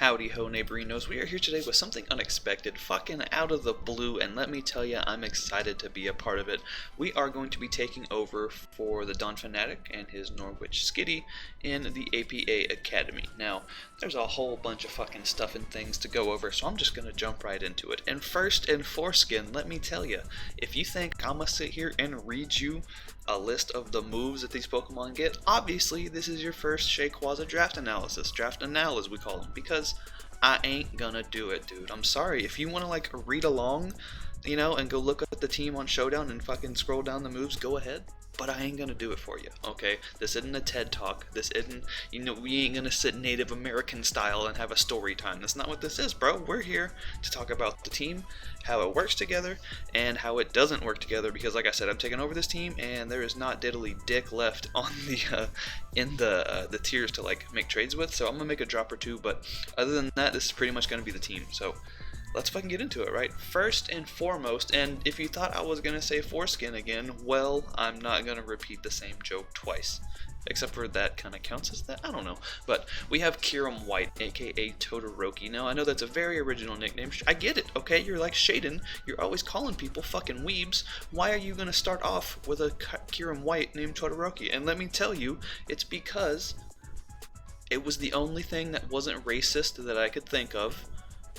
Howdy ho neighborinos, we are here today with something unexpected, fucking out of the blue, and let me tell ya, I'm excited to be a part of it. We are going to be taking over for the Don Fanatic and his Norwich Skitty in the APA Academy. Now, there's a whole bunch of fucking stuff and things to go over, so I'm just gonna jump right into it. And first and foreskin, let me tell ya, if you think I'm gonna sit here and read you a list of the moves that these Pokemon get, obviously this is your first Shayquaza draft analysis, draft anal as we call them, because I ain't gonna do it, dude. I'm sorry. If you want to like read along, you know, and go look at the team on Showdown and fucking scroll down the moves, go ahead. But I ain't gonna do it for you, okay? This isn't a TED Talk. This isn't, you know, we ain't gonna sit Native American style and have a story time. That's not what this is, bro. We're here to talk about the team, how it works together, and how it doesn't work together. Because, like I said, I'm taking over this team, and there is not diddly dick left on the in the tiers to like make trades with. So I'm gonna make a drop or two. But other than that, this is pretty much gonna be the team. So let's fucking get into it, right? First and foremost, and if you thought I was gonna say foreskin again, well, I'm not gonna repeat the same joke twice. Except for that kind of counts as that? I don't know. But we have Kyurem White, aka Todoroki. Now, I know that's a very original nickname. I get it, okay? You're like Shaden. You're always calling people fucking weebs. Why are you gonna start off with a Kyurem White named Todoroki? And let me tell you, it's because it was the only thing that wasn't racist that I could think of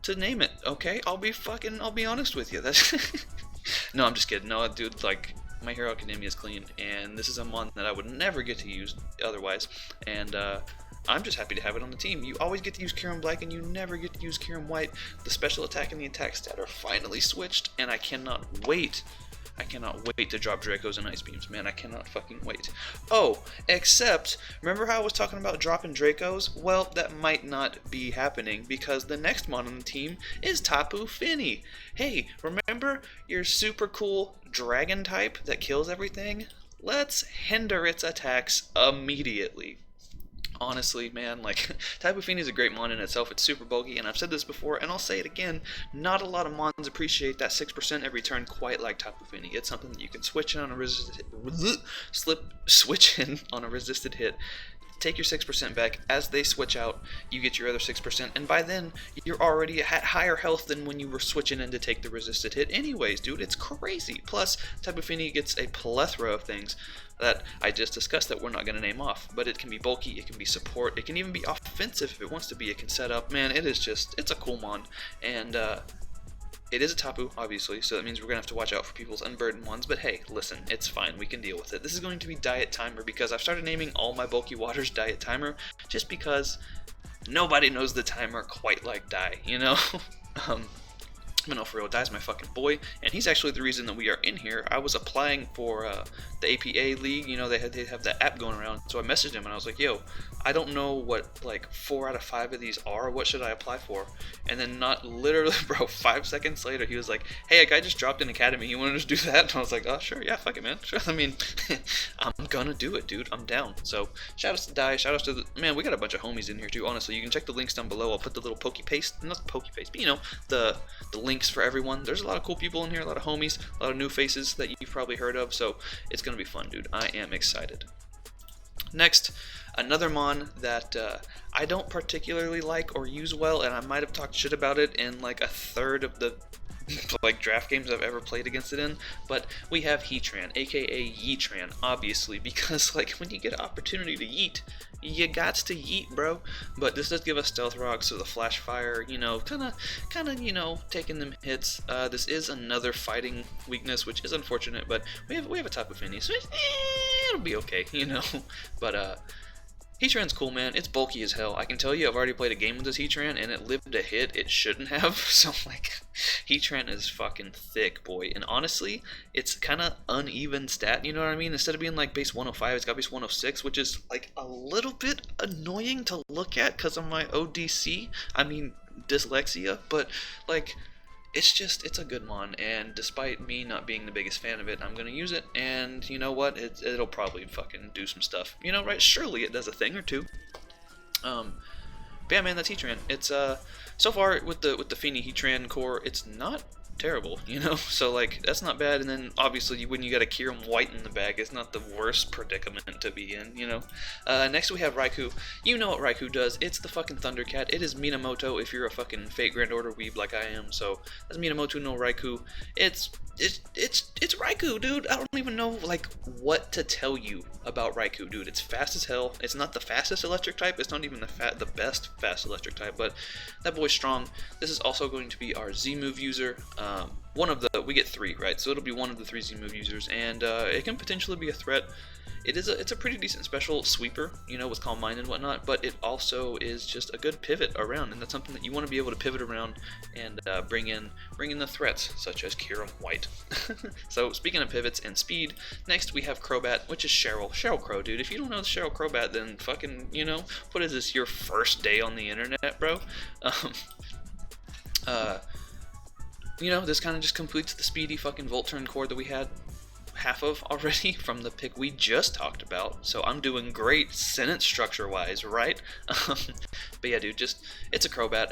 to name it, okay? I'll be honest with you. That's no, I'm just kidding. No, dude, like, My Hero Academia is clean, and this is a mon that I would never get to use otherwise, and I'm just happy to have it on the team. You always get to use Kyurem Black, and you never get to use Kyurem White. The special attack and the attack stat are finally switched, and I cannot wait. I cannot wait to drop Dracos and Ice Beams, man. I cannot fucking wait. Oh, except, remember how I was talking about dropping Dracos? Well, that might not be happening because the next mon on the team is Tapu Fini. Hey, remember your super cool dragon type that kills everything? Let's hinder its attacks immediately. Honestly, man, like, Tapu Fini is a great mon in itself. It's super bulky, and I've said this before, and I'll say it again. Not a lot of mons appreciate that 6% every turn quite like Tapu Fini. It's something that you can switch in on a resisted hit. Take your 6% back. As they switch out, you get your other 6%, and by then, you're already at higher health than when you were switching in to take the resisted hit anyways, dude. It's crazy. Plus, Tapu Fini gets a plethora of things that I just discussed that we're not going to name off, but it can be bulky, it can be support, it can even be offensive if it wants to be. It can set up. Man, it is just, it's a cool mon, and it is a Tapu, obviously, so that means we're going to have to watch out for people's unburdened ones, but hey, listen, it's fine, we can deal with it. This is going to be Diet Timer, because I've started naming all my bulky waters Diet Timer, just because nobody knows the timer quite like Dai, you know? But no, for real, Dai's my fucking boy, and he's actually the reason that we are in here. I was applying for the APA league, you know, they have that app going around, so I messaged him and I was like, yo, I don't know what like 4 out of 5 of these are, what should I apply for? And then not literally, bro, 5 seconds later, he was like, hey, a guy just dropped an academy, you want to just do that? And I was like, oh, sure, yeah, fuck it, man, sure, I mean, I'm gonna do it, dude, I'm down. So, shoutouts to Dai, shoutouts to the, man, we got a bunch of homies in here too, honestly. You can check the links down below. I'll put the little Pokepaste, not the Pokepaste, but you know, the links for everyone. There's a lot of cool people in here, a lot of homies, a lot of new faces that you've probably heard of, so it's gonna be fun, dude. I am excited. Next, another mon that I don't particularly like or use well, and I might have talked shit about it in like a third of the like draft games I've ever played against it in, but we have Heatran, aka Yeetran, obviously, because like when you get an opportunity to yeet, you got to yeet, bro. But this does give us Stealth Rock, so the Flash Fire, you know, kind of, you know, taking them hits. This is another fighting weakness, which is unfortunate, but we have a Tapu Fini, so it'll be okay, you know. But Heatran's cool, man. It's bulky as hell. I can tell you, I've already played a game with this Heatran, and it lived a hit it shouldn't have. So, like, Heatran is fucking thick, boy. And honestly, it's kind of uneven stat, you know what I mean? Instead of being, like, base 105, it's got base 106, which is, like, a little bit annoying to look at because of my ODC. I mean, dyslexia. But, like, it's a good mon, and despite me not being the biggest fan of it, I'm gonna use it, and you know what, it'll probably fucking do some stuff, you know, right? Surely it does a thing or two. But yeah, man, that's Heatran. It's so far with the Feeny Heatran core, it's not terrible, you know? So, like, that's not bad, and then, obviously, when you got a Kyurem White in the bag, it's not the worst predicament to be in, you know? Next we have Raikou. You know what Raikou does. It's the fucking Thundercat. It is Minamoto if you're a fucking Fate Grand Order weeb like I am, so that's Minamoto no Raikou. It's Raikou, dude. I don't even know, like, what to tell you about Raikou, dude. It's fast as hell. It's not the fastest electric type. It's not even the best fast electric type, but that boy's strong. This is also going to be our Z-move user. We get 3, right? So it'll be one of the 3 Z-move users, and it can potentially be a threat. It's a pretty decent special sweeper, you know, with Calm Mind and whatnot, but it also is just a good pivot around, and that's something that you want to be able to pivot around and bring in the threats, such as Kyurem White. So speaking of pivots and speed, next we have Crobat, which is Cheryl Crow, dude. If you don't know the Cheryl Crobat, then fucking, you know, what is this, your first day on the internet, bro? You know, this kind of just completes the speedy fucking Volt Turn core that we had half of already from the pick we just talked about, so I'm doing great sentence structure wise, right? But yeah, dude, it's a Crobat.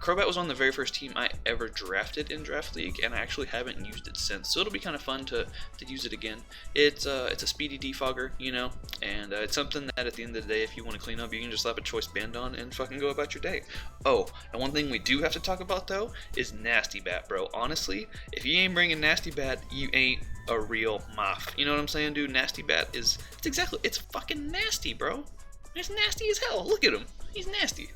Crobat was on the very first team I ever drafted in Draft League, and I actually haven't used it since, so it'll be kind of fun to use it again. It's a speedy defogger, you know, and it's something that at the end of the day, if you want to clean up, you can just slap a choice band on and fucking go about your day. Oh, and one thing we do have to talk about though is Nasty Bat, bro. Honestly, if you ain't bringing Nasty Bat, you ain't a real moth. You know what I'm saying, dude? Nasty Bat it's fucking nasty, bro. It's nasty as hell. Look at him. He's nasty.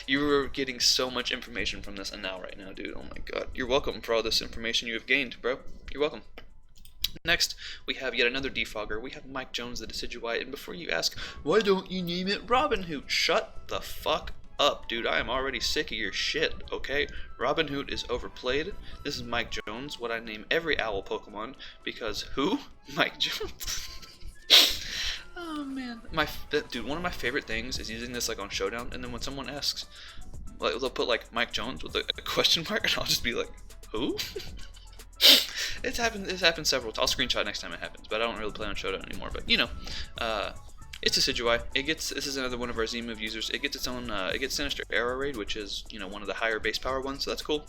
You were getting so much information from this and now right now, dude. Oh my god. You're welcome for all this information you have gained, bro. You're welcome. Next, we have yet another defogger. We have Mike Jones, the Decidueye, and before you ask, why don't you name it Robin Hood? Shut the fuck up, dude. I am already sick of your shit, okay? Robin Hood is overplayed. This is Mike Jones, what I name every owl Pokemon, because who? Mike Jones. Oh man, dude, one of my favorite things is using this like on Showdown, and then when someone asks, like, they'll put like Mike Jones with a question mark, and I'll just be like, who? It's happened several times. I'll screenshot next time it happens, but I don't really play on Showdown anymore. But you know, it's a Decidueye. This is another one of our Z-move users. It gets its own, it gets Sinister Arrow Raid, which is, you know, one of the higher base power ones, so that's cool.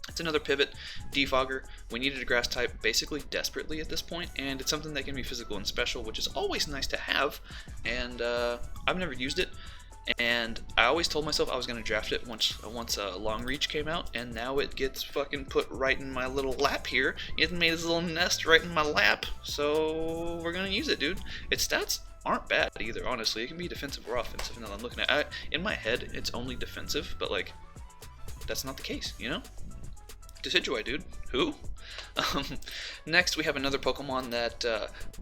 It's another pivot, defogger. We needed a grass type basically desperately at this point, and it's something that can be physical and special, which is always nice to have, and I've never used it, and I always told myself I was going to draft it once Long Reach came out, and now it gets fucking put right in my little lap here. It made this little nest right in my lap, so we're going to use it, dude. Its stats aren't bad either, honestly. It can be defensive or offensive. Now I'm looking at in my head, it's only defensive, but like, that's not the case, you know? Decidueye, dude. Who? Next, we have another Pokemon that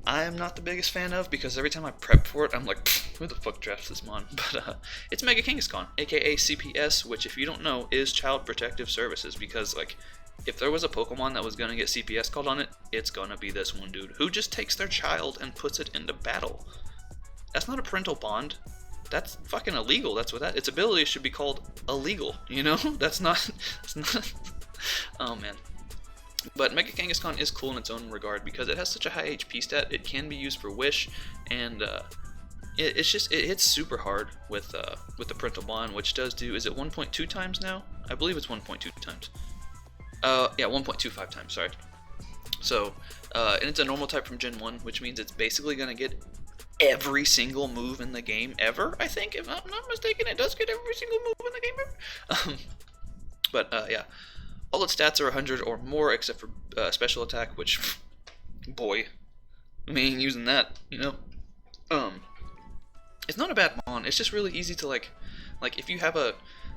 I am not the biggest fan of, because every time I prep for it, I'm like, who the fuck drafts this mon? But it's Mega Kangaskhan, aka CPS, which, if you don't know, is Child Protective Services, because, like, if there was a Pokemon that was gonna get CPS called on it, it's gonna be this one, dude, who just takes their child and puts it into battle. That's not a parental bond. That's fucking illegal. That's what its ability should be called illegal, you know? That's not... Oh man. But Mega Kangaskhan is cool in its own regard because it has such a high HP stat. It can be used for Wish, and it hits super hard with the parental bond, which does do, is it 1.2 times now? I believe it's 1.2 times. Yeah, 1.25 times, sorry. So, and it's a normal type from Gen 1, which means it's basically gonna get every single move in the game ever, I think. If I'm not mistaken, it does get every single move in the game ever. But yeah. All its stats are 100 or more, except for special attack, which, boy, I mean, using that, you know, it's not a bad mon. It's just really easy to, like if you have a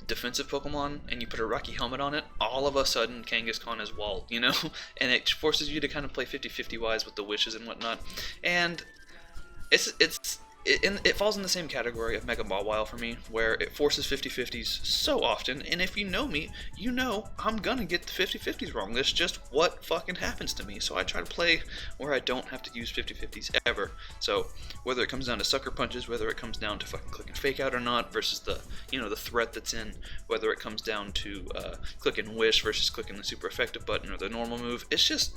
defensive Pokemon and you put a Rocky Helmet on it, all of a sudden Kangaskhan is walled, you know, and it forces you to kind of play 50-50 wise with the wishes and whatnot, and it falls in the same category of Mega Mawile for me, where it forces 50-50s so often, and if you know me, you know I'm gonna get the 50-50s wrong. That's just what fucking happens to me, so I try to play where I don't have to use 50-50s ever. So, whether it comes down to Sucker Punches, whether it comes down to fucking clicking Fake Out or not, versus the, you know, the threat that's in, whether it comes down to clicking Wish versus clicking the super effective button or the normal move, it's just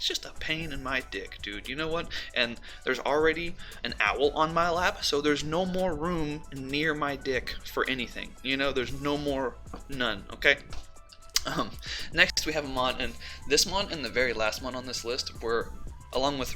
It's just a pain in my dick, dude. You know what? And there's already an owl on my lap, so there's no more room near my dick for anything. You know, there's no more, none, okay? Next we have a mon, and this mon and the very last mon on this list were, along with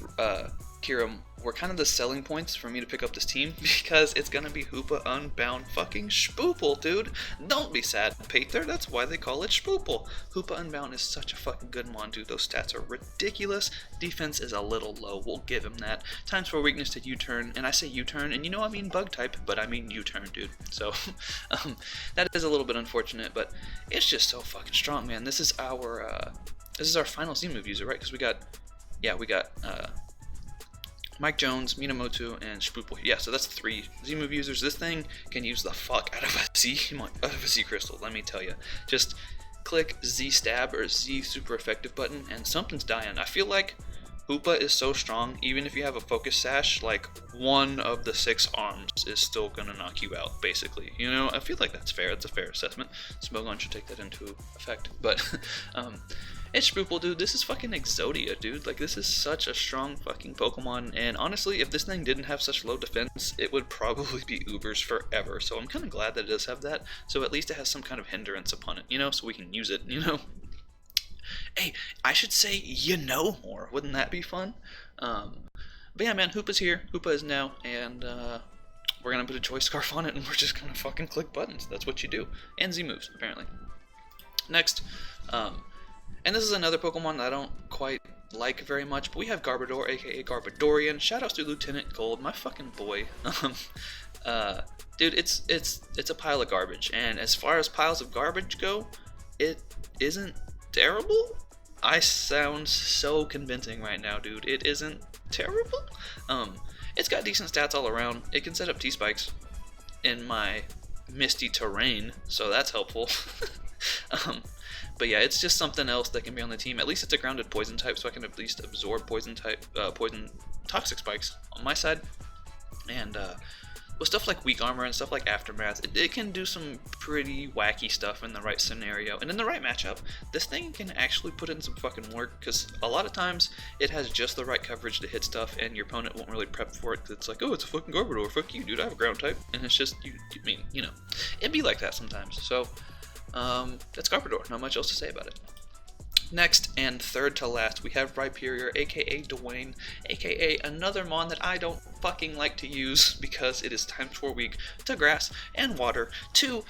Kira, were kind of the selling points for me to pick up this team, because it's gonna be Hoopa Unbound fucking Spoople, dude. Don't be sad, Paether, that's why they call it Spoople. Hoopa Unbound is such a fucking good mon, dude. Those stats are ridiculous. Defense is a little low, we'll give him that. Times for weakness to U-turn, and I say U-turn, and you know I mean bug type, but I mean U-turn, dude. So, that is a little bit unfortunate, but it's just so fucking strong, man. This is our final Z-move user, right? Because we got Mike Jones, Minamoto, and Spoople. Yeah, so that's 3 Z-move users. This thing can use the fuck out of a Z crystal, let me tell you. Just click Z stab or Z super effective button, and something's dying. I feel like Hoopa is so strong, even if you have a focus sash, like 1 of the 6 arms is still gonna knock you out, basically. You know, I feel like that's fair. It's a fair assessment. Smogon should take that into effect. But it's Spoople, dude. This is fucking Exodia, dude. Like, this is such a strong fucking Pokemon, and honestly, if this thing didn't have such low defense, it would probably be Ubers forever. So I'm kind of glad that it does have that, so at least it has some kind of hindrance upon it, you know, so we can use it, you know? Hey, I should say, you know more. Wouldn't that be fun? But yeah, man, Hoopa's here. Hoopa is now, and we're gonna put a choice scarf on it, and we're just gonna fucking click buttons. That's what you do. And Z moves, apparently. Next, and this is another Pokemon that I don't quite like very much, but we have Garbodor, aka Garbodorian. Shoutouts to Lieutenant Gold, my fucking boy. Dude, it's a pile of garbage, and as far as piles of garbage go, it isn't terrible. I sound so convincing right now, dude. It isn't terrible. It's got decent stats all around. It can set up T-spikes in my misty terrain, so that's helpful. But yeah, it's just something else that can be on the team. At least it's a grounded poison type, so I can at least absorb poison toxic spikes on my side. And with stuff like weak armor and stuff like aftermath, it can do some pretty wacky stuff in the right scenario and in the right matchup. This thing can actually put in some fucking work, because a lot of times it has just the right coverage to hit stuff, and your opponent won't really prep for it. Cause it's like, oh, it's a fucking Garbodor, fuck you, dude, I have a ground type, and it's just, you know, it'd be like that sometimes. So that's Garbodor, not much else to say about it. Next, and third to last, we have Rhyperior, aka Dwayne, aka another mon that I don't fucking like to use, because it is times 4 weak to grass and water, 2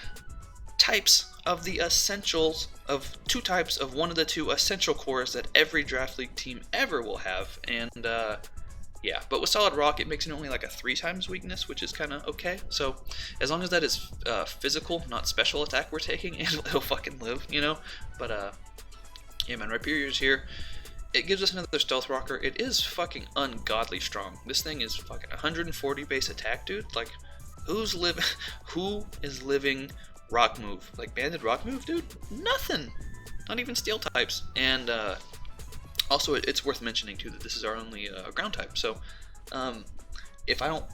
types of the essentials of 2 types of one of the 2 essential cores that every draft league team ever will have. And yeah, but with Solid Rock, it makes it only like a 3 times weakness, which is kind of okay. So as long as that is physical, not special attack we're taking, it'll fucking live, you know. But yeah, man, Rhyperior's here. It gives us another Stealth Rocker. It is fucking ungodly strong. This thing is fucking 140 base attack, dude. Like, who is living Rock Move? Like, Banded Rock Move, dude? Nothing. Not even Steel types. And also, it's worth mentioning too that this is our only ground type. So if I don't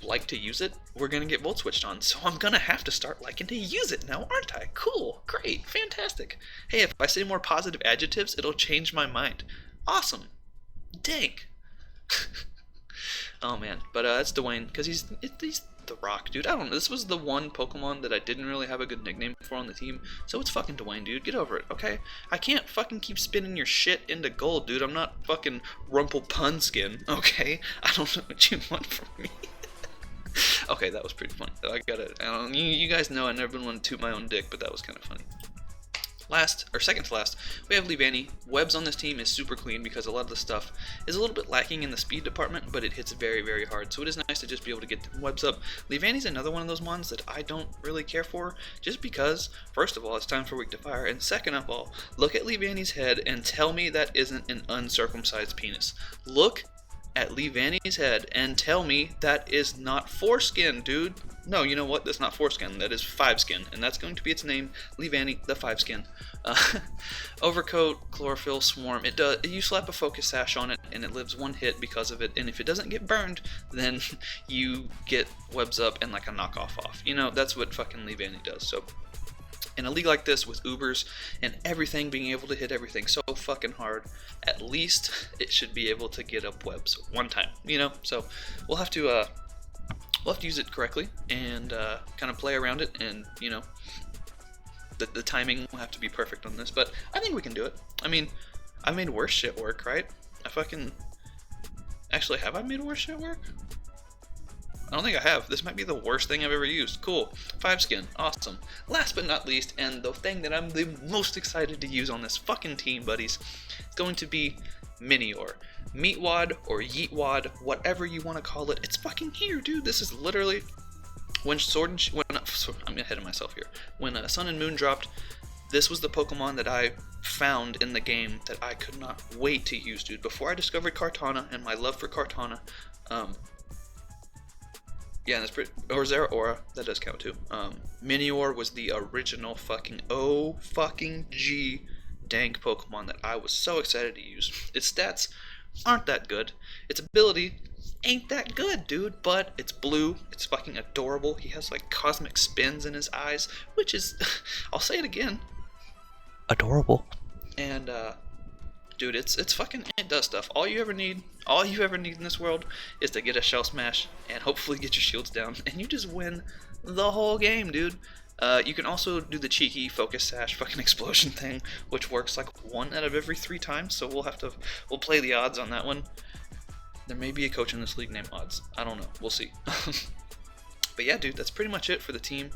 like to use it, we're gonna get Volt Switched on. So I'm gonna have to start liking to use it now, aren't I? Cool, great, fantastic. Hey, if I say more positive adjectives, it'll change my mind. Awesome. Dang. Oh man, but it's Dwayne, because he's the Rock, dude. I don't know, this was the one Pokemon that I didn't really have a good nickname for on the team, so it's fucking Dwayne, dude. Get over it, okay? I can't fucking keep spinning your shit into gold, dude. I'm not fucking Rumplepunskin, okay? I don't know what you want from me. Okay, that was pretty funny. I got it. You guys know I never been one to toot my own dick, but that was kind of funny. Second to last, we have Leavanny. Webs on this team is super clean because a lot of the stuff is a little bit lacking in the speed department, but it hits very, very hard. So it is nice to just be able to get the webs up. Leavanny's another one of those mons that I don't really care for, just because, first of all, it's time for Weak to Fire, and second of all, look at Leavanny's head and tell me that isn't an uncircumcised penis. Look at Leavanny's head and tell me that is not foreskin, dude. No, you know what? That's not foreskin. That is 5-skin, and that's going to be its name, Leavanny the 5-skin. Overcoat, Chlorophyll, Swarm. It does. You slap a focus sash on it, and it lives 1 hit because of it. And if it doesn't get burned, then you get webs up and like a knockoff off. You know, that's what fucking Leavanny does. So In a league like this with Ubers and everything being able to hit everything so fucking hard, at least it should be able to get up webs one time, you know? So we'll have to use it correctly and kind of play around it, and you know, the timing will have to be perfect on this, but I think we can do it. I mean, I made worse shit work, right? Actually, have I made worse shit work? I don't think I have. This might be the worst thing I've ever used. Cool. 5 skin. Awesome. Last but not least, and the thing that I'm the most excited to use on this fucking team, buddies, is going to be Meteor. Meatwad or Yeetwad, whatever you want to call it. It's fucking here, dude. This is literally when I'm ahead of myself here. When Sun and Moon dropped, this was the Pokemon that I found in the game that I could not wait to use, dude. Before I discovered Kartana and my love for Kartana, yeah, that's pretty. Or Zeraora, that does count too. Meteor was the original fucking G dank Pokemon that I was so excited to use. Its stats aren't that good. Its ability ain't that good, dude. But it's blue. It's fucking adorable. He has like cosmic spins in his eyes, which is, I'll say it again, adorable. And dude, it does stuff. All you ever need in this world is to get a Shell Smash and hopefully get your shields down, and you just win the whole game, dude. You can also do the cheeky Focus Sash fucking explosion thing, which works like 1 out of every 3 times, so we'll play the odds on that one. There may be a coach in this league named Odds. I don't know. We'll see. But yeah, dude, that's pretty much it for the team.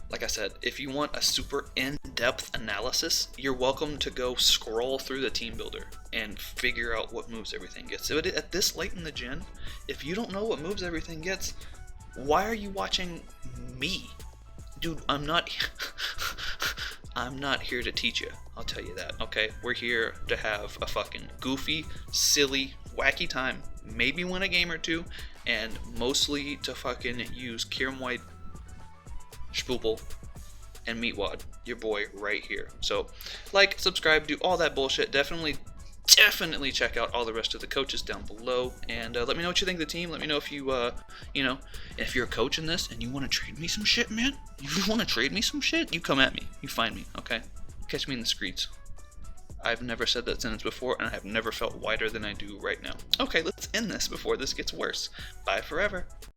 Like I said, if you want a super in-depth analysis, you're welcome to go scroll through the team builder and figure out what moves everything gets. So at this late in the gen, if you don't know what moves everything gets, why are you watching me? Dude, I'm not here to teach you, I'll tell you that, okay? We're here to have a fucking goofy, silly, wacky time, maybe win a game or two, and mostly to fucking use Kyurem White, Spoople, and Meatwad, your boy right here. So, like, subscribe, do all that bullshit. Definitely check out all the rest of the coaches down below, and let me know what you think of the team. Let me know if you, if you're a coach in this and you want to trade me some shit, man. If you want to trade me some shit, you come at me. You find me, okay? Catch me in the streets. I've never said that sentence before, and I have never felt whiter than I do right now. Okay, let's end this before this gets worse. Bye forever.